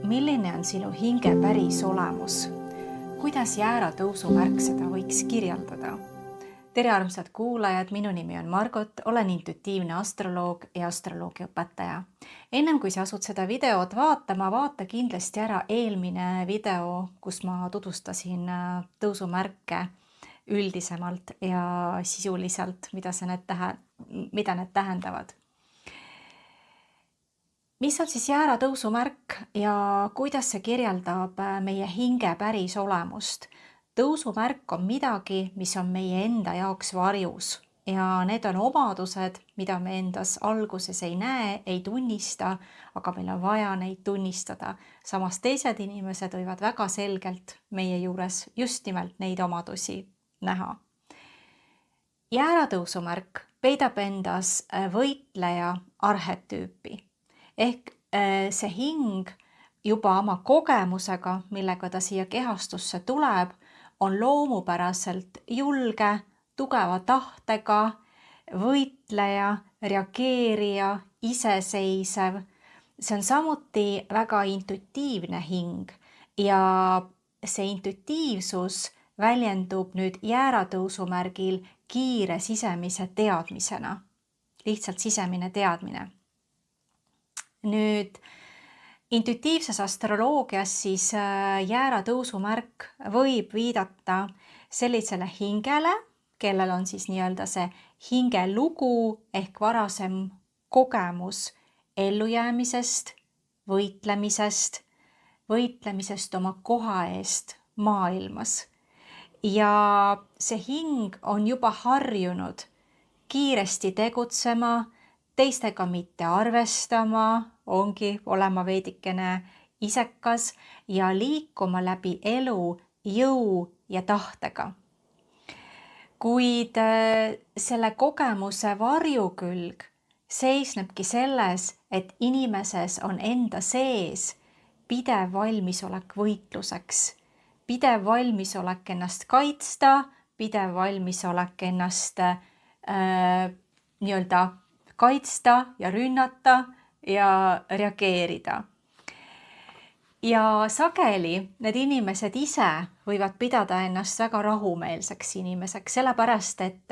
Milline on sinu hinge päris olemus? Kuidas jääratõusumärk seda võiks kirjeldada? Tere armsad kuulajad, minu nimi on Margot, olen intuitiivne astroloog ja astroloogiaõpetaja. Ennem kui sa asud seda videot vaatama, vaata kindlasti ära eelmine video, kus ma tutvustasin tõusumärke üldisemalt ja sisuliselt, mida need tähendavad. Mis on siis jääratõusumärk ja kuidas see kirjeldab meie hinge päris olemust? Tõusumärk on midagi, mis on meie enda jaoks varjus ja need on omadused, mida me endas alguses ei näe, ei tunnista, aga meil on vaja neid tunnistada. Samas teised inimesed võivad väga selgelt meie juures just nimelt neid omadusi näha. Jääratõusumärk peidab endas võitleja arhetüüpi. Ehk see hing juba oma kogemusega, millega ta siia kehastusse tuleb, on loomupäraselt julge, tugeva tahtega, võitleja, reageerija, iseseisev. See on samuti väga intuitiivne hing ja see intuitiivsus väljendub nüüd jääratõusumärgil kiire sisemise teadmisena. Lihtsalt sisemine teadmine. Nüüd intuitiivses astroloogias siis jääratõusumärk võib viidata sellisele hingele, kellel on siis nii-öelda see hingelugu ehk varasem kogemus ellujäämisest, võitlemisest oma koha eest maailmas. Ja see hing on juba harjunud kiiresti tegutsema, teistega mitte arvestama, ongi olema veidikene isekas ja liikuma läbi elu jõu ja tahtega. Kuid selle kogemuse varjukülg seisnebki selles, et inimeses on enda sees pidev valmisolek võitluseks, pidev valmisolek ennast kaitsta, pidev valmisolek ennast nii-öelda kaitsta ja rünnata ja reageerida. Ja sageli need inimesed ise võivad pidada ennast väga rahumeelseks inimeseks, sellepärast et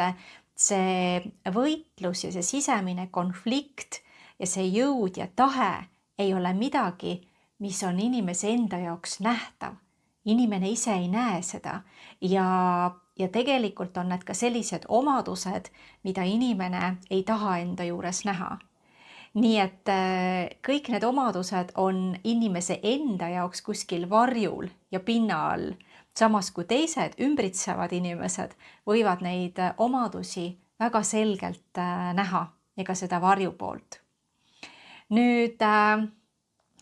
see võitlus ja see sisemine konflikt ja see jõud ja tahe ei ole midagi, mis on inimese enda jaoks nähtav. Inimene ise ei näe seda ja tegelikult on need ka sellised omadused, mida inimene ei taha enda juures näha. Nii et kõik need omadused on inimese enda jaoks kuskil varjul ja pinna all, samas kui teised ümbritsevad inimesed võivad neid omadusi väga selgelt näha ja ka seda varju poolt. Nüüd,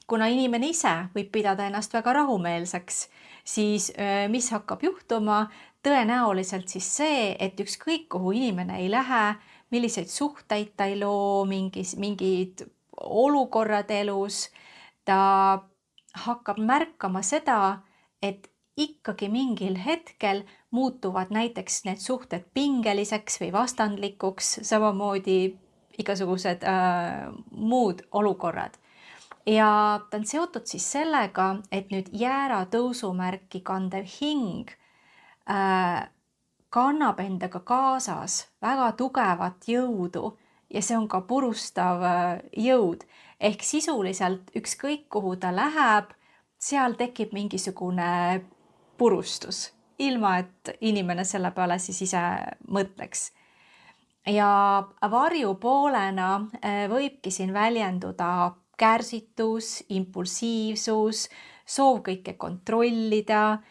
kuna inimene ise võib pidada ennast väga rahumeelseks, siis mis hakkab juhtuma? Tõenäoliselt siis see, et ükskõik kuhu inimene ei lähe, milliseid suhteid ta ei loo, mingid olukorrad elus, ta hakkab märkama seda, et ikkagi mingil hetkel muutuvad näiteks need suhted pingeliseks või vastandlikuks, samamoodi igasugused muud olukorrad. Ja ta on seotud siis sellega, et nüüd jääratõusumärki kandev hing kannab endaga kaasas väga tugevat jõudu ja see on ka purustav jõud. Ehk sisuliselt ükskõik kuhu ta läheb, seal tekib mingisugune purustus, ilma et inimene selle peale siis ise mõtleks. Ja varjupoolena võibki siin väljenduda kärsitus, impulsiivsus, soov kõike kontrollida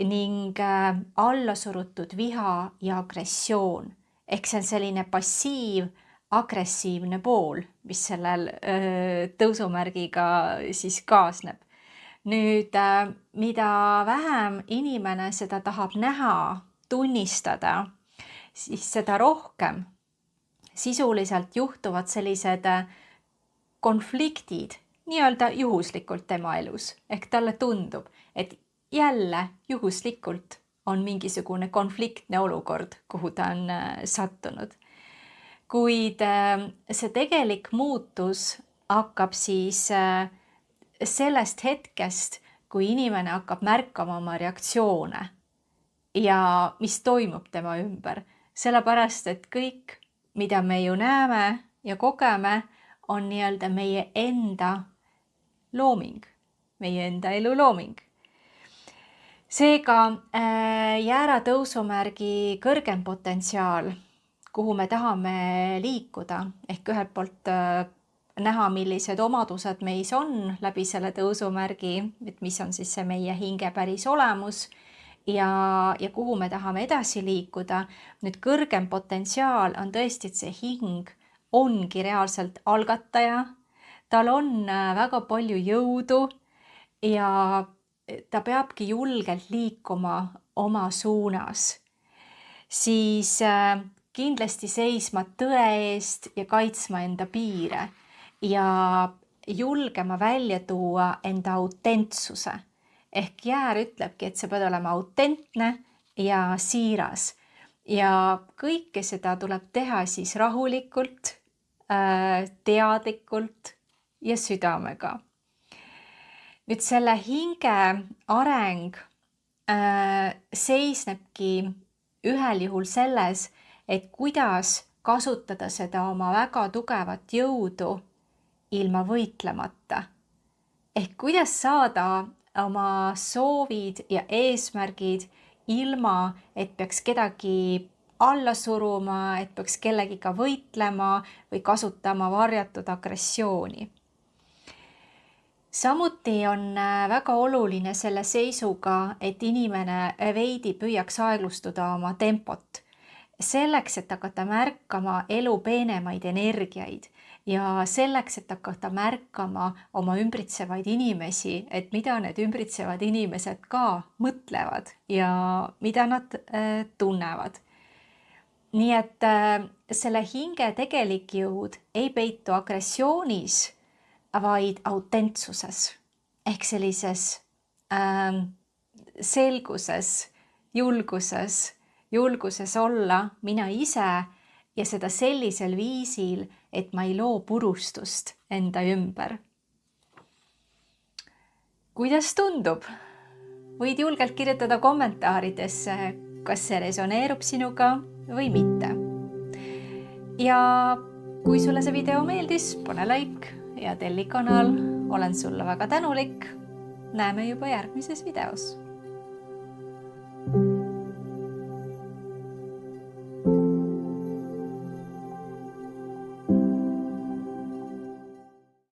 ning allasurutud viha ja agressioon. Ehk see on selline passiiv-agressiivne pool, mis sellel tõusumärgiga siis kaasneb. Nüüd, mida vähem inimene seda tahab näha, tunnistada, siis seda rohkem sisuliselt juhtuvad sellised konfliktid nii-öelda juhuslikult tema elus. Ehk talle tundub, et jälle juhuslikult on mingisugune konfliktne olukord, kuhu ta on sattunud. Kuid see tegelik muutus hakkab siis sellest hetkest, kui inimene hakkab märkama oma reaktsioone ja mis toimub tema ümber. Sellepärast, et kõik, mida me ju näeme ja kogeme, on nii-öelda meie enda looming, meie enda elu looming. Seega jäära tõusumärgi kõrgem potentsiaal, kuhu me tahame liikuda, ehk ühelt poolt näha, millised omadused meis on läbi selle tõusumärgi, et mis on siis see meie hinge päris olemus ja kuhu me tahame edasi liikuda. Nüüd kõrgem potentsiaal on tõesti, et see hing ongi reaalselt algataja, tal on väga palju jõudu ja ta peabki julgelt liikuma oma suunas. Siis kindlasti seisma tõe eest ja kaitsma enda piire ja julgema välja tuua enda autentsuse. Ehk jäär ütlebki, et sa pead olema autentne ja siiras. Ja kõike seda tuleb teha siis rahulikult, teadlikult ja südamega. Nüüd selle hinge areng seisnebki ühel juhul selles, et kuidas kasutada seda oma väga tugevat jõudu ilma võitlemata. Ehk kuidas saada oma soovid ja eesmärgid ilma, et peaks kedagi alla suruma, et peaks kellegiga võitlema või kasutama varjatud agressiooni. Samuti on väga oluline selle seisuga, et inimene veidi püüaks aeglustuda oma tempot. Selleks, et hakata märkama elu peenemaid energiaid ja selleks, et hakata märkama oma ümbritsevaid inimesi, et mida need ümbritsevad inimesed ka mõtlevad ja mida nad tunnevad. Nii et selle hinge tegelik jõud ei peitu agressioonis, vaid autentsuses ehk sellises selguses, julguses olla mina ise ja seda sellisel viisil, et ma ei loo purustust enda ümber. Kuidas tundub? Võid julgelt kirjutada kommentaaridesse, kas see resoneerub sinuga või mitte. Ja kui sulle see video meeldis, pane like ja telli kanal, olen sulle väga tänulik. Näeme juba järgmises videos.